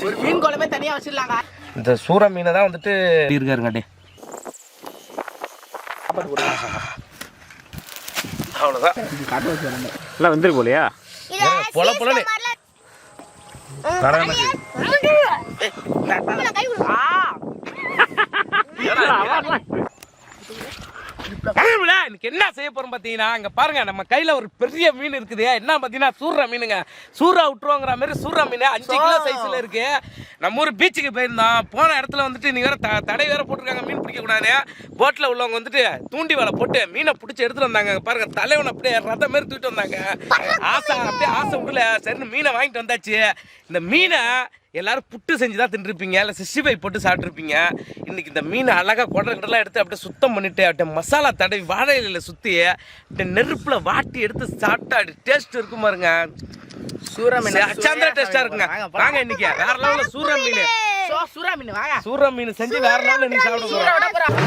ஒரு மீன் குழம்பே தனியா வச்சிடலாங்க. இந்த சூற மீனை தான் வந்துட்டு இருக்காருங்க. அவ்வளோதான் எல்லாம் வந்துரு போலையா பொல பொலன்னு என்ன செய்ய போறோம் பாத்தீங்கன்னா, இங்க பாருங்க நம்ம கையில ஒரு பெரிய மீன் இருக்குது. என்ன பாத்தீங்கன்னா சூறா மீனுங்க. சூறா விட்டுருவோங்கிற மாதிரி சூறா மீன் 5 கிலோ சைஸ்ல இருக்கு. நம்ம ஒரு பீச்சுக்கு போயிருந்தோம். போன இடத்துல வந்துட்டு நீங்க வேற தடை வேற போட்டிருக்காங்க, மீன் பிடிக்க கூடாது. போட்ல உள்ளவங்க வந்துட்டு தூண்டி வலை போட்டு மீனை பிடிச்சி எடுத்துட்டு வந்தாங்க. பாருங்க தலைவன் அப்படியே ரத மாதிரி தூக்கிட்டு வந்தாங்க. அப்படியே ஆசை விடல, சரின்னு மீனை வாங்கிட்டு வந்தாச்சு. இந்த மீனை எல்லாரும் புட்டு செஞ்சு தான் தின்றுருப்பீங்க, இல்லை 65 போட்டு சாப்பிட்ருப்பீங்க. இன்னைக்கு இந்த மீனை அழகாக குடலாம் எடுத்து அப்படியே சுத்தம் பண்ணிட்டு அப்படியே மசாலா தடவி வாழை இலையில் சுற்றி அப்படியே நெருப்பில் வாட்டி எடுத்து சாப்பிட்டா அப்படி டேஸ்ட் இருக்கும் பாருங்க. சூறா மீன் அச்சாந்திர டேஸ்டா இருக்குங்க. வாங்க இன்னைக்கு வேற லெவலில் சூறா மீன் வாங்க. சூறா மீன் செஞ்சு வேற லெவலில் நீ சாப்பிட போகிறோம்.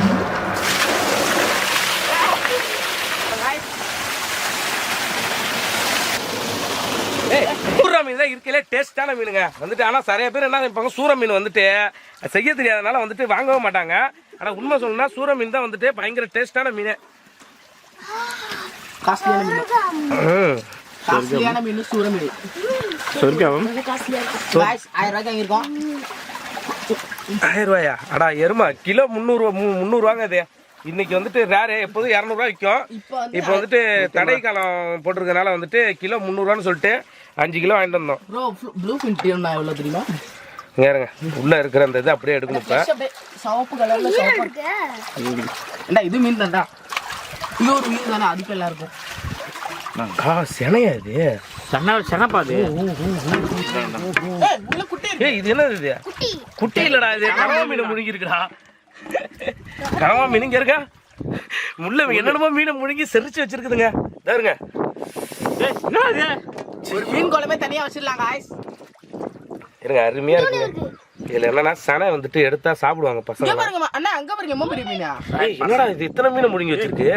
சூறா மீன் தான் இருக்கலே டேஸ்டான மீனுங்க வந்துட்டு. ஆனால் நிறைய பேர் என்ன நினைப்பாங்க, சூறா மீன் வந்துட்டு செய்ய தெரியாதனால வந்துட்டு வாங்கவே மாட்டாங்க. ஆனால் உண்மை சொல்லணும்னா சூறா மீன் தான் வந்துட்டு பயங்கர டேஸ்டான மீன். காஸ்ட்லியான மீன் சூறா மீன். சொர்க்கம் 1000 ரூபாயா? அடா எருமா, கிலோ 300 ரூபாங்க. அது இன்னைக்கு வந்துட்டு ரேரு, எப்போதும் 200 ரூபா விற்கும். இப்போ வந்துட்டு தடை காலம் போட்டிருக்கனால வந்துட்டு கிலோ 300 ரூபான்னு சொல்லிட்டு 5 கிலோ வாங்கிட்டு வந்தோம். ப்ளூ ஃபின் எவ்வளோ தெரியுமா? ஏறுங்க, உள்ள இருக்கிற அந்த இது அப்படியே எடுக்கணும். இப்போ சிவப்பு கலர்ல இது மீன் தான்டா. இது ஒரு மீன் தானே, அதுக்கு எல்லாம் இருக்கும். செனையா இது? செனப்பா அது. இது என்னது இது? குட்டி இல்லடா, இது கனவா மீன் முழுங்கி இருக்குடா. கனவா மீன் இங்க இருக்கா? முள்ள என்னென்னமோ மீனை முழுங்கி செரிச்சு வச்சிருக்குதுங்க. பாருங்க, ஒரு மீன் குழம்பே தனியா வச்சிடலாங்க. இருங்க, அருமையா இருக்குங்க. இதுல என்னன்னா சனை வந்துட்டு எடுத்தா சாப்பிடுவாங்க பசங்க. அண்ணா அங்க பாருங்க, ரொம்ப பெரிய மீனா. என்னடா இது இத்தனை மீனை முழுங்கி வச்சிருக்கு?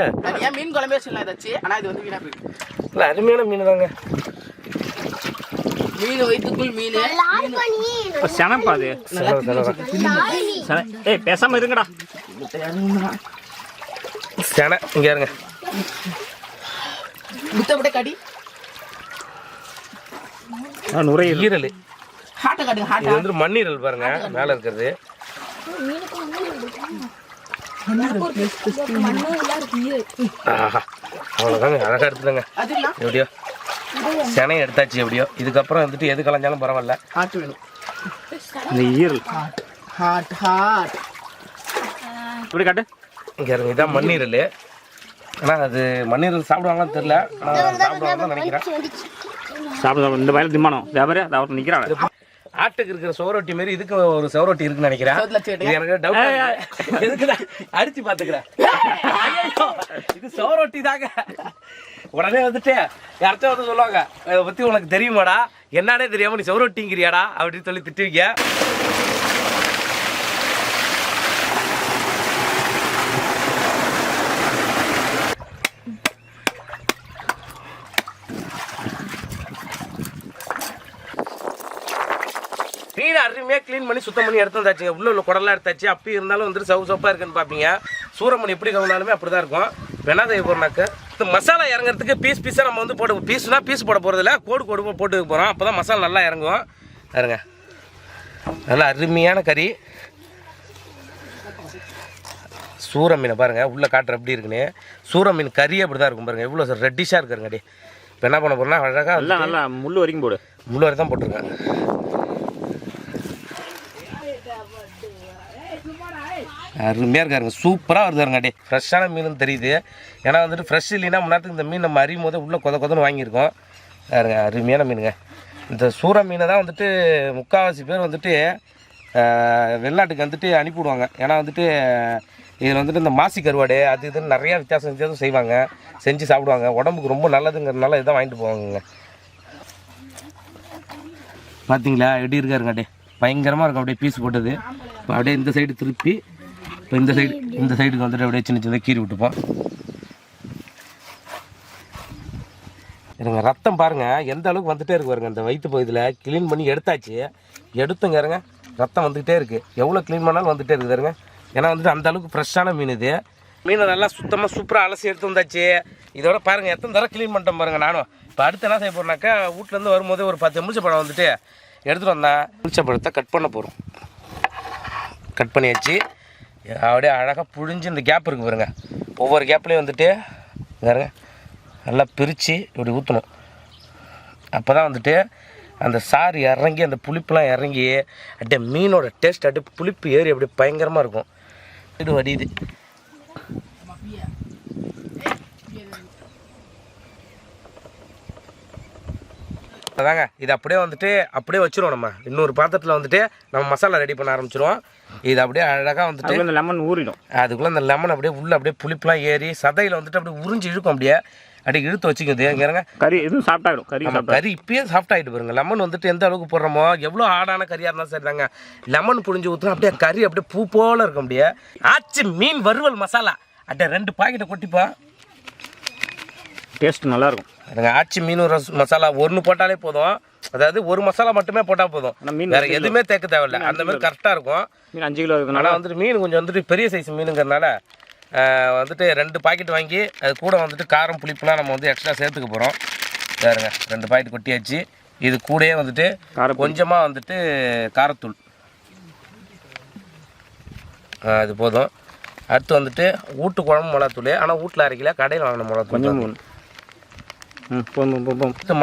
ஏன் மீன் குழம்பே வச்சிடலாம் ஏதாச்சு. ஆனா இது வந்து வீணா போயிருக்கு. இல்ல, அருமையான மீன் தாங்க. மீன் வயிற்றுக்குள் மீன் செனப்பா அது. பேசாம இருங்கடா. செனை இங்க இருங்க. முத்தப்பட்ட கடி ஈரல். ஹார்ட்ட காட்டுங்க. ஹார்ட் இது வந்து மண்ணீரல் பாருங்க, மேல இருக்கிறது. அவ்வளோதாங்க, அழகா எடுத்துதாங்க. எப்படியோ செனை எடுத்தாச்சு. எப்படியோ இதுக்கப்புறம் வந்துட்டு எது கலைஞ்சாலும் பரவாயில்ல. ஹார்ட் வேணும். இந்த ஈரல் ஹார்ட் இப்படி காட்டு. இங்க இருங்க, இதான் மண்ணீரல். ஆனால் அது மண்ணீரல் சாப்பிடுவாங்கன்னு தெரியல, ஆனால் சாப்பிடுவாங்கன்னு நினைக்கிறேன். சாப்பிட இந்த வயல திம்மானம் வியாபாரி அதை நிற்கிறான். ஆட்டுக்கு இருக்கிற சோரோட்டி மாரி இதுக்கு ஒரு சோரோட்டி இருக்குன்னு நினைக்கிறேன். எனக்கு டவுட், எதுக்குதான் அடிச்சு பாத்துக்கிறேன். இது சோரோட்டி தாங்க. உடனே வந்துட்டு யார்கிட்ட வந்து சொல்லுவாங்க, அதை பத்தி உனக்கு தெரியுமாடா, என்னன்னே தெரியாம நீ சோரோட்டிங்கிறியாடா அப்படின்னு சொல்லி திட்டுவீங்க. மீன் அருமையாக க்ளீன் பண்ணி சுத்தம் பண்ணி எடுத்து வந்தாச்சுங்க. உள்ள குடலாம் எடுத்தாச்சு. அப்படி இருந்தாலும் வந்துட்டு சவுப்பாக இருக்குன்னு பார்ப்பீங்க. சூரமணி எப்படி கவுனாலுமே அப்படி தான் இருக்கும். வெண்ணாதை போடுறாக்க இந்த மசாலா இறங்குறதுக்கு பீஸாக நம்ம வந்து போட்டு பீஸ் போட போகிறதில்ல, கோடு போட்டு போகிறோம். அப்போ தான் மசாலா நல்லா இறங்குவோம். பாருங்க, நல்லா அருமையான கறி. சூற மீனை பாருங்கள், உள்ளே காட்டுற எப்படி இருக்குன்னு. சூற மீன் கறி அப்படி தான் இருக்கும் பாருங்கள், எவ்வளோ ரெட்டிஷாக இருக்குறங்கடி. இப்போ என்ன பண்ண போகிறோம்னா அழகாக நல்லா முள் வரைக்கும் போடு. முள் வரை தான் போட்டிருக்கேன். அருமையாக இருக்காருங்க, சூப்பராக வருதாருங்க. அப்படியே ஃப்ரெஷ்ஷான மீன் தெரியுது. ஏன்னா வந்துட்டு ஃப்ரெஷ் இல்லைன்னா முன்னாடி இந்த மீன் நம்ம அறியும் போது உள்ளே கொதன்னு வாங்கியிருக்கோம். பாருங்க, அருமையான மீனுங்க. இந்த சூற மீனை தான் வந்துட்டு முக்கால்வாசி பேர் வந்துட்டு வெளிநாட்டுக்கு வந்துட்டு அனுப்பிவிடுவாங்க. ஏன்னா வந்துட்டு இதில் வந்துட்டு இந்த மாசி கருவாடு அது இதுன்னு நிறையா வித்தியாசம் செய்வாங்க, செஞ்சு சாப்பிடுவாங்க. உடம்புக்கு ரொம்ப நல்லதுங்கிறதுனால இதான் வாங்கிட்டு போவாங்க. பார்த்தீங்களா எப்படி இருக்காருங்க? அப்படியே பயங்கரமாக இருக்கும். அப்படியே பீஸ் போட்டது. இப்போ அப்படியே இந்த சைடு திருப்பி, இப்போ இந்த சைடுக்கு வந்துட்டு அப்படியே சின்ன கீறி விட்டுப்போம். இருங்க ரத்தம் பாருங்க எந்த அளவுக்கு வந்துட்டே இருக்கு பாருங்க. அந்த வயிற்று பகுதியில் க்ளீன் பண்ணி எடுத்தாச்சு, எடுத்துங்க இருங்க ரத்தம் வந்துகிட்டே இருக்குது. எவ்வளோ க்ளீன் பண்ணாலும் வந்துகிட்டே இருக்குது பாருங்க. ஏன்னா வந்துட்டு அந்த அளவுக்கு ஃப்ரெஷ்ஷான மீன் இது. மீனை நல்லா சுத்தமாக சூப்பராக அலசி எடுத்து வந்தாச்சு. இதோட பாருங்கள் எத்தனை தடவை க்ளீன் பண்ணிட்டோம் பாருங்கள். நானும் இப்போ அடுத்து என்ன செய்ய போகிறேன்னாக்கா வீட்டிலேருந்து வரும்போது ஒரு 10 எலுமிச்சப்பழம் வந்துட்டு எடுத்துகிட்டு வந்தேன். எலுமிச்சப்பழத்தை கட் பண்ண போகிறோம். கட் பண்ணியாச்சு. அப்படியே அழகாக புழிஞ்சு இந்த கேப் இருக்குது பாருங்கள். ஒவ்வொரு கேப்லேயும் வந்துட்டு பாருங்க நல்லா பிரித்து இப்படி ஊற்றணும். அப்போ தான் வந்துட்டு அந்த சாறு இறங்கி அந்த புளிப்புலாம் இறங்கி அப்படியே மீனோட டேஸ்ட் அப்படியே புளிப்பு ஏறி அப்படியே பயங்கரமாக இருக்கும். இது வடியுது. அதாங்க இது அப்படியே வந்துட்டு அப்படியே வச்சுருவோம். நம்ம இன்னொரு பாத்திரத்தில் வந்துட்டு நம்ம மசாலா ரெடி பண்ண ஆரம்பிச்சிருவோம். இது அப்படியே அழகாக வந்துட்டு இந்த லெமன் ஊறிடும். அதுக்குள்ளே அந்த லெமன் அப்படியே உள்ளே அப்படியே புளிப்புலாம் ஏறி சதையில் வந்துட்டு அப்படியே உறிஞ்சி இழுக்கும். அப்படியே அப்படியே இழுத்து வச்சுக்குது. இங்கே கறி எதுவும் சாப்பிட்டாயிடும். கறி இப்பயே சாஃப்ட் ஆகிட்டு பாருங்க. லெமன் வந்துட்டு எந்த அளவுக்கு போடுறோமோ எவ்வளோ ஆடான கறியாக இருந்தாலும் சரி தாங்க, லெமன் புழிஞ்சு ஊற்றினா அப்படியே கறி அப்படியே பூ போல் இருக்கும். அப்படியே ஆச்சு மீன் வறுவல் மசாலா அப்படியே 2 பாக்கெட்டை கொட்டிப்பா. டேஸ்ட் நல்லாயிருக்கும். எனக்கு ஆச்சி மீன் மசாலா 1 போட்டாலே போதும். அதாவது ஒரு மசாலா மட்டுமே போட்டால் போதும், வேறு எதுவுமே தேக்க தேவையில்லை. அந்த மாதிரி கரெக்டாக இருக்கும். மீன் 5 கிலோ இருக்குனால வந்துட்டு மீன் கொஞ்சம் வந்துட்டு பெரிய சைஸ் மீனுங்கிறதுனால வந்துட்டு 2 பாக்கெட் வாங்கி அது கூட வந்துட்டு காரம் புளிப்புலாம் நம்ம வந்து எக்ஸ்ட்ரா சேர்த்துக்க போகிறோம். பாருங்க 2 பாக்கெட் கொட்டியாச்சு. இது கூடயே வந்துட்டு கொஞ்சமாக வந்துட்டு காரத்தூள் அது போதும். அடுத்து வந்துட்டு வீட்டு குழம்பு மிளகாத்தூள். ஆனால் வீட்டில் அரைக்கல, கடையில் வாங்கின மிளகாத்தூள் கொஞ்சம்.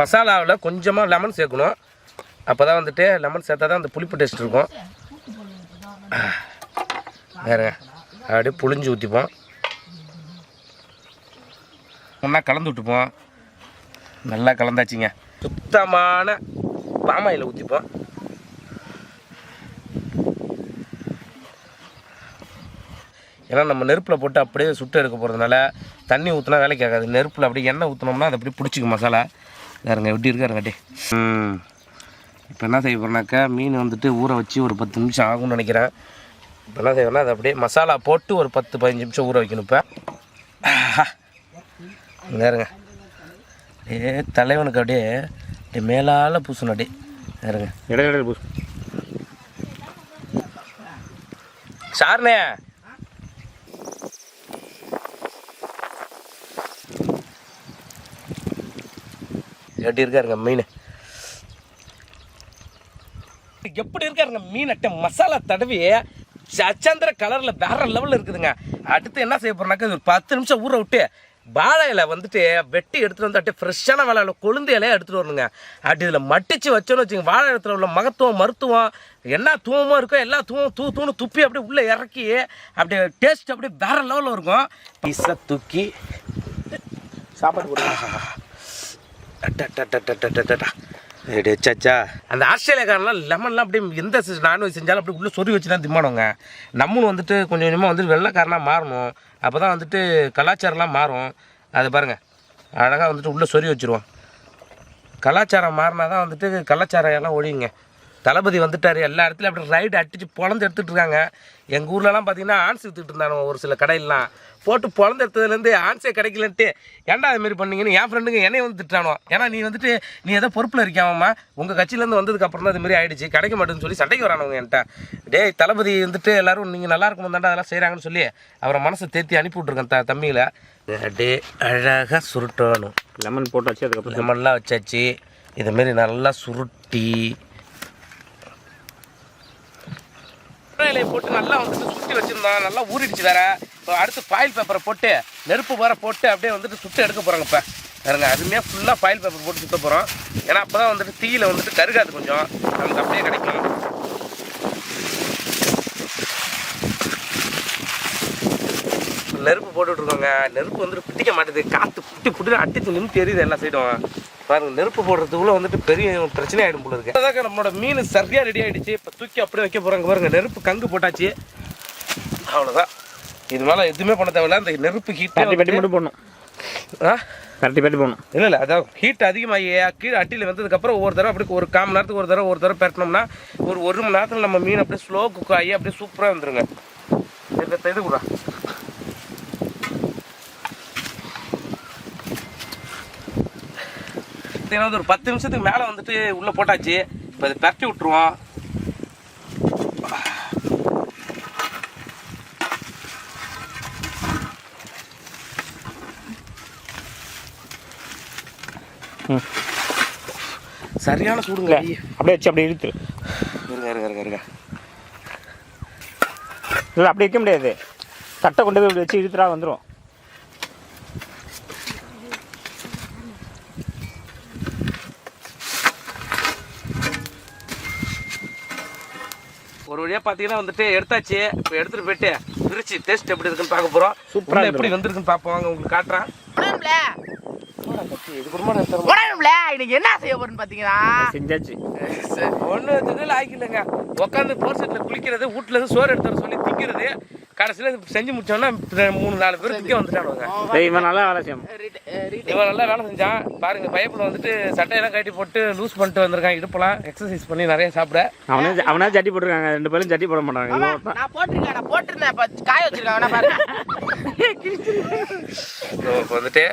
மசாலாவில் கொஞ்சமாக லெமன் சேர்க்கணும். அப்போ தான் வந்துட்டு லெமன் சேர்த்தா தான் அந்த புளிப்பு டேஸ்ட் இருக்கும். வேறுங்க அப்படியே புளிஞ்சு ஊற்றிப்போம். ஒன்றா கலந்து விட்டுப்போம். நல்லா கலந்தாச்சுங்க. சுத்தமான பாமாயில் ஊற்றிப்போம். ஏன்னா நம்ம நெருப்பில் போட்டு அப்படியே சுட்டு எடுக்க போகிறதுனால தண்ணி ஊற்றினா வேலைக்கு ஆகாது. நெருப்பில் அப்படியே எண்ணெய் ஊற்றினோம்னா அது அப்படியே பிடிச்சிக்கும் மசாலா. வேறுங்க எப்படி இருக்காருங்காட்டி. இப்போ என்ன செய்ய போகிறேன்னாக்கா மீன் வந்துட்டு ஊற வச்சு ஒரு 10 நிமிஷம் ஆகும்னு நினைக்கிறேன். இப்போ என்ன செய்வேன்னா அதை அப்படியே மசாலா போட்டு ஒரு 10-15 நிமிஷம் ஊற வைக்கணும். இப்போ வேறுங்க அப்படியே தலைவனுக்கு அப்படியே அப்படியே மேலால் பூசணும். அப்படியே வேறுங்க இடையில பூசு சார்னே. எப்படி இருக்காருங்க மீன், எப்படி இருக்காருங்க மீன் அட்டை மசாலா தடவி சச்சந்திர கலரில் வேற லெவலில் இருக்குதுங்க. அடுத்து என்ன செய்ய போகிறோம்னாக்கா ஒரு 10 நிமிஷம் ஊற விட்டு வாழை இலை வந்துட்டு வெட்டி எடுத்துகிட்டு வந்து அப்படியே ஃப்ரெஷ்ஷான வாழை இலை கொழுந்து இலையை எடுத்துகிட்டு வரணுங்க. அப்படி இதில் மட்டிச்சு வச்சோன்னு வச்சுங்க வாழை இடத்துல உள்ள மருத்துவம் என்ன தூவமாக இருக்கோ எல்லா தூணு துப்பி அப்படியே உள்ளே இறக்கி அப்படியே டேஸ்ட் அப்படியே வேற லெவலில் இருக்கும். பீஸை தூக்கி சாப்பாடு போடுங்க. சாச்சா அந்த ஆஸ்திரேலியாக்காரெலாம் லெமன்லாம் அப்படியே எந்த நான்வெஜ் செஞ்சாலும் அப்படி உள்ளே சொறி வச்சு தான் திம்மானவங்க. நம்மளும் வந்துட்டு கொஞ்சம் கொஞ்சமாக வந்துட்டு வெள்ளைக்காரனாக மாறணும். அப்போ தான் வந்துட்டு கலாச்சாரம்லாம் மாறும். அது பாருங்கள் அழகாக வந்துட்டு உள்ளே சொறி வச்சுருவோம். கலாச்சாரம் மாறினா தான் வந்துட்டு கலாச்சாரம் எல்லாம் ஒழியுங்க. தளபதி வந்துட்டார், எல்லா இடத்துலையும் அப்படி ரைடு அடித்து பொழந்து எடுத்துகிட்டு இருக்காங்க. எங்கள் ஊர்லலாம் பார்த்தீங்கன்னா ஆன்ஸ் விற்றுட்டு இருந்தாங்க. ஒரு சில கடையிலாம் போட்டு பொழந்து எடுத்ததுலேருந்து ஆன்ஸே கிடைக்கலன்ட்டு ஏன்டா அதுமாரி பண்ணிங்கன்னு என் ஃப்ரெண்டுங்க என்னையை வந்து திட்டானோ. ஏன்னா நீ வந்துட்டு நீ ஏதோ பொறுப்பில் இருக்காமம்மா, உங்கள் கட்சியிலேருந்து வந்ததுக்கப்புறம் தான் அதுமாரி ஆகிடுச்சு, கிடைக்க மாட்டேன்னு சொல்லி சண்டைக்கு வரானவங்க என்கிட்ட. டேய் தளபதி வந்துட்டு எல்லோரும் நீங்கள் நல்லா இருக்கணும் தாண்டா அதெல்லாம் செய்கிறாங்கன்னு சொல்லி அவரை மனசை தேத்தி அனுப்பி விட்ருக்கேன் தம்பிகளை. அப்படியே அழகாக சுருட்டணும். லெமன் போட்டாச்சு, அதுக்கப்புறம் லெமன்லாம் வச்சாச்சு. இதுமாரி நல்லா சுருட்டி இலையை போட்டு நல்லா வந்துட்டு சுற்றி வச்சுருந்தோம். நல்லா ஊறிடுச்சு வேறு. இப்போ அடுத்து ஃபாயில் பேப்பரை போட்டு நெருப்பு வர போட்டு அப்படியே வந்துட்டு சுட்டு எடுக்க போகிறாங்க. இப்போ வேறுங்க அதுவுமே ஃபுல்லாக ஃபாயில் பேப்பர் போட்டு சுற்ற போகிறோம். ஏன்னா அப்போ தான் வந்துட்டு தீயில் வந்துட்டு கருகாது, கொஞ்சம் நமக்கு அப்படியே கிடைக்கும். நெருப்பு போட்டுட்ருக்கோங்க. நெருப்பு வந்துட்டு பிடிக்க மாட்டேது. காற்று புட்டி அட்டித்து நிமித்தி எரியுது எல்லா சைடும். பாருங்கள் நெருப்பு போடுறதுக்குள்ளே வந்துட்டு பெரிய பிரச்சனை ஆகிடும் போல இருக்குது. அதாங்க நம்மளோட மீன் சரியாக ரெடி ஆகிடுச்சு. இப்போ தூக்கி அப்படியே வைக்க போகிறாங்க. பாருங்கள் நெருப்பு கங்கு போட்டாச்சு, அவ்வளோதான். இது மேலே எதுவுமே பண்ண தேவையில்ல. அந்த நெருப்பு ஹீட் பெட்டி மட்டும் போடணும். பெட்டி போடணும். இல்லை அதான் ஹீட் அதிகமாகி கீழே அட்டியில் வந்ததுக்கப்புறம் ஒவ்வொரு தடவை அப்படி ஒரு 1/4 மணி நேரத்துக்கு ஒரு தடவை பெரட்டினோம்னா ஒரு 1 மணி நேரத்தில் நம்ம மீன் அப்படியே ஸ்லோ குக் ஆகி அப்படியே சூப்பராக வந்துருங்க. இது கூட பார்த்தீங்கன்னா ஒரு 10 நிமிஷத்துக்கு மேலே வந்துட்டு உள்ளே போட்டாச்சு. இப்போ அதை பரட்டி விட்டுருவோம். சரியான சூடுங்க. அப்படியே வச்சு அப்படியே இழுத்து இருங்க. இல்லை அப்படி வைக்க முடியாது. தட்டை கொண்டு போய் இப்படி வச்சு இழுத்துறா வந்துடும். ஒரு வழியாக பார்த்தீங்கன்னா வந்துட்டு எடுத்தாச்சு. இப்போ எடுத்துகிட்டு போயிட்டு பிரிச்சு டேஸ்ட் எப்படி இருக்குன்னு பார்க்க போகிறோம். சூப்பராக எப்படி வந்திருக்குன்னு பார்ப்போம். வாங்க உங்களுக்கு காட்டுறேன். இது குடும்பம் இன்னைக்கு என்ன செய்ய போறேன்னு பாத்தீங்கன்னா செஞ்சாச்சு. ஒண்ணு இதுல ஆக்கிலங்க. உட்காந்து போர் செட்ல குளிக்கிறது, வீட்டுல இருந்து சோறு எடுத்து சொல்லி திங்கிறது. கடைசியில செஞ்சு முடிச்சோன்னா 3-4 பேர் திங்க வந்துட்டானுங்க. இவன் நல்லா வேலை செய்யும். இவன் நல்லா வேலை செஞ்சான். பாருங்க பைப்பில் வந்துட்டு சட்டையெல்லாம் கட்டி போட்டு லூஸ் பண்ணிட்டு வந்திருக்கான். இடுப்பெல்லாம் எக்ஸசைஸ் பண்ணி நிறைய சாப்பிட. அவனா ஜட்டி போட்டுருக்காங்க. 2 பேரும் ஜட்டி போட மாட்டாங்க. நான் போட்டிருந்தேன் காய வச்சிருக்காங்க. இப்போ வந்துட்டு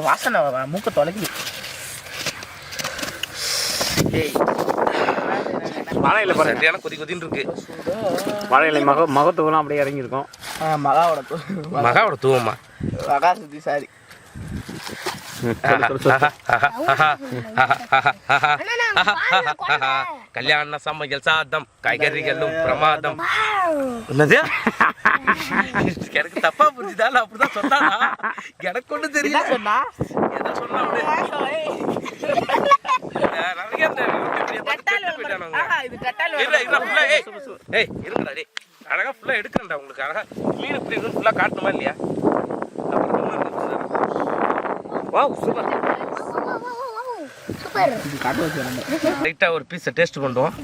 வாசனை மூக்க தொலைக்குது. வாழையில சரியான கொதின்னு இருக்கு. வாழையில மகத்துவெல்லாம் அப்படியே இறங்கியிருக்கும். மகாவோட தூவமா மகா சுத்தி சாரி. கல்யாண சமையல் சாதம் காய்கறிகளும் பிரமாதம். என்னது எனக்கு தப்பா புரிஞ்சுதால அப்படிதான் சொன்னானா? எனக்கு ஒண்ணு தெரியல. சொன்னா எதை சொன்னா அழகா ஃபுல்லா எடுக்கிறேன்டா உங்களுக்கு. அழகா மீன் இப்படி இருக்கு ஃபுல்லா காட்டணுமா இல்லையா? லைட்டா ஒரு பீஸை டேஸ்ட் பண்ணுவோம்.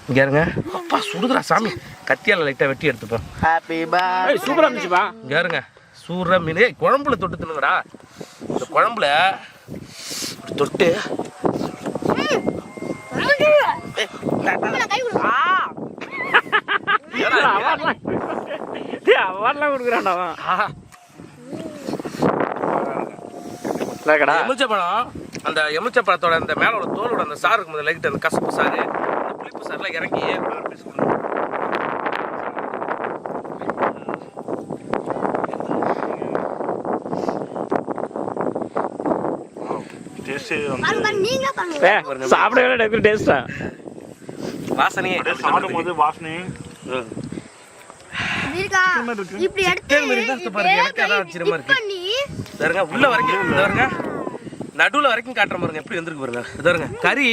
இங்க இருங்க. அப்பா சுடுதுடா சாமி. கத்தியால லைட்டா வெட்டி எடுத்துப்போம். சூப்பரா இருந்துச்சுப்பா. இங்க இருங்க. சூற மீன் குழம்புல தொட்டு தின்னுங்கடா. இந்த குழம்புல தொட்டு அவார்ட்லாம் கொடுக்குறான்டா. எலுமிச்சப்பழம், அந்த எலுமிச்சப்பழத்தோட அந்த மேலோட தோலோட அந்த சாறு இருக்கும், லைட் அந்த கசப்பு சாறு, அந்த புளிப்பு சாறுலாம் இறங்கி சாப்பிடவே டேஸ்டா வாசனையே சாப்பிடும்போது வாசனை இப்படி எடுத்து பாருங்க. எனக்கு அதான் ஆச்சரியமா இருக்கு. பாருங்க உள்ள வரைக்கும் பாருங்க, நடுவுல வரைக்கும் காட்டுற பாருங்க எப்படி வந்திருக்கு பாருங்க. பாருங்க கறி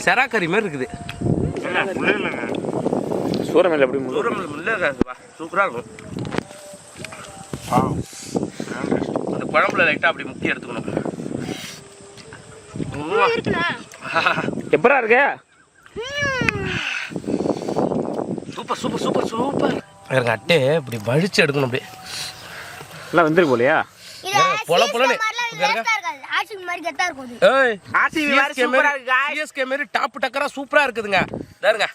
செரா கறி மாதிரி இருக்குது. சூரமேல எப்படி சூப்பரா இருக்கும். அந்த குழம்புல லைட்டா அப்படி முக்கிய எடுத்துக்கணும். எப்பரா இருக்கு? Super super super super. இருங்க அட்டே இப்படி வழிச்சு எடுக்கணும். அப்படியே எல்லாம் வந்துருக்கு போலையா? பொல பொலன்னு சிஎஸ்கே மாதிரி டாப் டக்கரா சூப்பரா இருக்குதுங்க. பாருங்க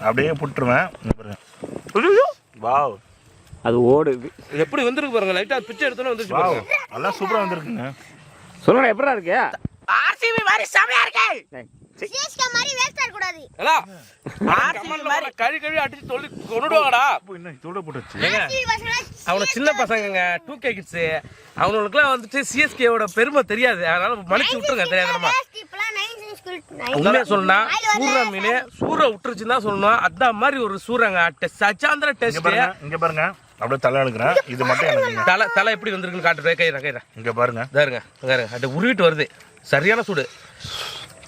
அப்படியே புட்டுருவேன். வாவ், அது ஓடுது. எப்படி வந்திருக்கு பாருங்க. லைட்டா பிச்சை எடுத்தோன்னு வந்துருச்சு பாருங்க. நல்லா சூப்பரா வந்திருக்குங்க. சொல்லுங்க எப்படா இருக்கு? ஆர்சிபி மாதிரி செமையா இருக்கு. சிஎஸ்கே மாதிரி வேஸ்ட் ஆக கூடாது. ஹலோ ஆர்சிபி மாதிரி கழி அடிச்சு சொல்லி கொன்னுடுவாங்கடா. இன்னும் இதோட போட்டுச்சு. அவன சின்ன பசங்கங்க 2K கிட்ஸ். அவங்களுக்குலாம் வந்துட்டு சிஎஸ்கேவோட பெருமை தெரியாது. அதனால மன்னிச்சு விட்டுருங்க தெரியாதமா. உண்மையா சொல்லணும்னா சூற மீன் சூற விட்டுருச்சுன்னு தான் சொல்லணும். அதான் மாதிரி ஒரு சூறங்க சச்சாந்திர டேஸ்ட். இங்க பாருங்க அப்படியே தலை எடுக்கிறேன். இது மட்டும் எனக்கு தலை தலை எப்படி வந்திருக்குன்னு காட்டுறேன். கையிறேன் இங்க பாருங்க. பாருங்க அது உருவிட்டு வருது. சரியான சூடு.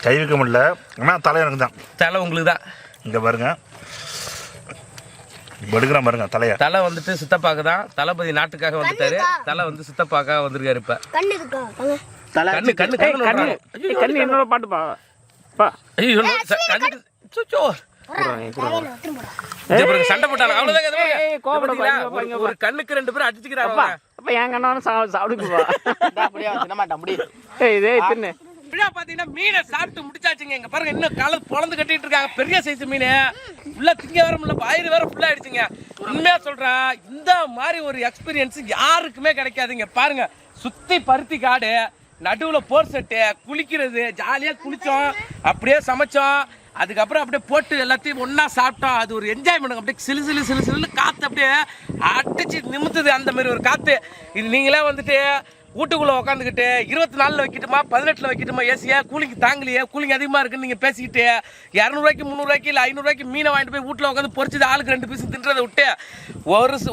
கை வைக்க முடியல. ஆனால் தலை எனக்கு தான். தலை உங்களுக்கு தான். இங்க பாருங்க எடுக்கிறேன் பாருங்க. தலைய தலை வந்துட்டு சித்தப்பாக்கு தான். தளபதி நாட்டுக்காக வந்துட்டாரு. தலை வந்து சித்தப்பாக்காக வந்திருக்காரு. இப்ப கண்ணு கண்ணு கண்ணு கண்ணு என்னோட பாட்டுப்பா. ஐயோ கண்ணு சண்டை போட்டாங்க. அவ்வளவுதான். ஒரு கண்ணுக்கு 2 பேரும் அடிச்சுக்கிறாங்க. அப்ப என் கண்ணாலும் சாப்பிடுப்பா. அப்படியே சின்ன மாட்டேன். இதே தின்னு விழா பாத்தீங்கன்னா மீனை சாப்பிட்டு முடிச்சாச்சுங்க. இங்க பாருங்க இன்னும் காலை பொழந்து கட்டிட்டு இருக்காங்க. பெரிய சைஸ் மீன் ஃபுல்லா திங்க வர முடியல, வயிறு வேற ஃபுல்லா ஆயிடுச்சுங்க. உண்மையா சொல்றேன், இந்த மாதிரி ஒரு எக்ஸ்பீரியன்ஸ் யாருக்குமே கிடைக்காதுங்க. பாருங்க சுத்தி பருத்தி காடு, நடுவுல போர் செட்டு, குளிக்கிறது, ஜாலியா குளிச்சோம், அப்படியே சமைச்சோம், அதுக்கப்புறம் அப்படியே போட்டு எல்லாத்தையும் ஒண்ணா சாப்பிட்டோம். அது ஒரு என்ஜாய்மெண்ட். அப்படியே சிலு சிலு சிலு சிலுன்னு காத்து அப்படியே அடிச்சு நிமித்துது. அந்த மாதிரி ஒரு காத்து. இது நீங்களே வந்துட்டு வீட்டுக்குள்ள உட்காந்துக்கிட்டு 24 வைக்கட்டுமா 18 வைக்கட்டுமா ஏசியா, கூலிங் தாங்கலையே, கூலிங் அதிகமா இருக்குன்னு நீங்க பேசிக்கிட்டு 200 ரூபாய்க்கு 300 ரூபாய்க்கு இல்லை 500 ரூபாய்க்கு மீனை வாங்கிட்டு போய் வீட்டில் உட்காந்து பொறிச்சது ஆளுக்கு 2 பீஸ் தின்றதை விட்டு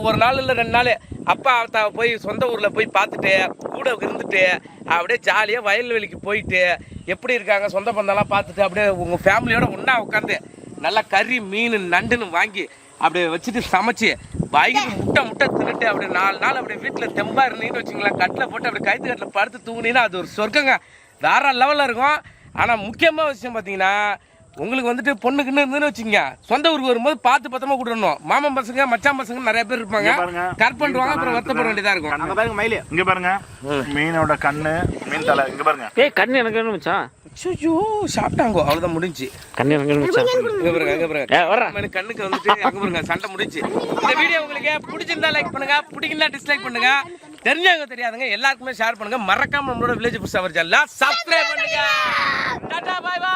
ஒரு நாள் இல்லை 2 நாள் அப்பா போய் சொந்த ஊரில் போய் பார்த்துட்டு கூட இருந்துட்டு அப்படியே ஜாலியாக வயல்வெளிக்கு போயிட்டு எப்படி இருக்காங்க சொந்த பந்தம்லாம் பார்த்துட்டு அப்படியே உங்கள் ஃபேமிலியோட ஒன்றா உட்காந்து நல்லா கறி மீன் நண்டுன்னு வாங்கி அப்படியே வச்சுட்டு சமைச்சு வயிறு முட்டை தின்னுட்டு அப்படியே 4 நாள் அப்படியே வீட்டில் தெம்பா இருந்தீங்கன்னு வச்சுங்களேன், கட்டில் போட்டு அப்படியே கைத்து கட்டில் படுத்து தூங்குனீங்கன்னா அது ஒரு சொர்க்கங்க, வேற லெவலில் இருக்கும். ஆனால் முக்கியமான விஷயம் பார்த்தீங்கன்னா உங்களுக்கு வந்துட்டு பொண்ணுக்குன்னு இருந்துன்னு வச்சுங்க, சொந்த ஊருக்கு வரும்போது பார்த்து பத்திரமா கூட்டணும். மாமன் பசங்க மச்சான் பசங்க நிறைய பேர் இருப்பாங்க, கட் பண்ணுவாங்க, அப்புறம் வருத்தப்பட வேண்டியதா இருக்கும். அங்க பாருங்க மயிலு, இங்க பாருங்க மீனோட கண்ணு, மீன் தலை, இங்க பாருங்க. ஏய் கண்ணு எனக்கு வேணும் மச்சான். ஐயோ சாப்பிட்டாங்கோ, அவ்வளோதான் முடிஞ்சு. கண்ணு எனக்கு வேணும் மச்சான். இங்க பாருங்க கண்ணுக்கு வந்துட்டு அங்க பாருங்க சண்டை முடிஞ்சு. இந்த வீடியோ உங்களுக்கு பிடிச்சிருந்தா லைக் பண்ணுங்க, பிடிக்கலனா டிஸ்லைக் பண்ணுங்க. தெரிஞ்சவங்க தெரியாதுங்க எல்லாருக்குமே ஷேர் பண்ணுங்க. மறக்காம நம்மளோட வில்லேஜ் புஷ் அவர் சேனலை சப்ஸ்கிரைப் பண்ணுங்க. Tata bye by.